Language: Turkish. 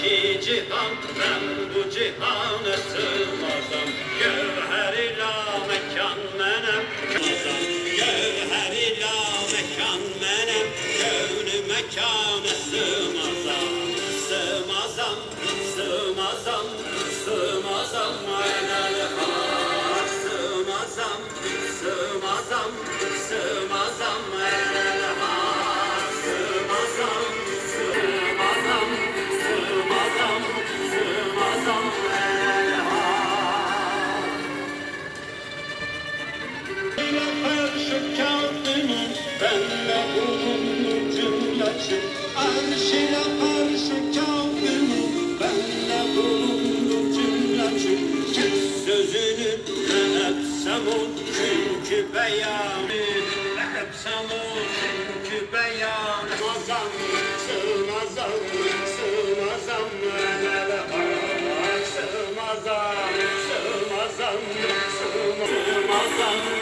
iki cihan, ben bu cihana sığmazam. Gevher ila mekan menem, gevher ila mekan menem, gönlü mekana sığmazam. Sığmazam, sığmazam, sığmazam enel hak. Sığmazam, sığmazam, sığmazam enel hak. Sığmazam, sığmazam, sığmazam, sığmazam enel hak. Ile karşı kâfirun, benle bulunur cümleci. Arşile karşı kâfirun, benle bulunur cümleci. Kes sözünü etsem o çünkü beyanı, etsem o çünkü beyanı. Sığmazam, sığmazam, sığmazam enel hak. Sığmazam, sığmazam, sığmazam.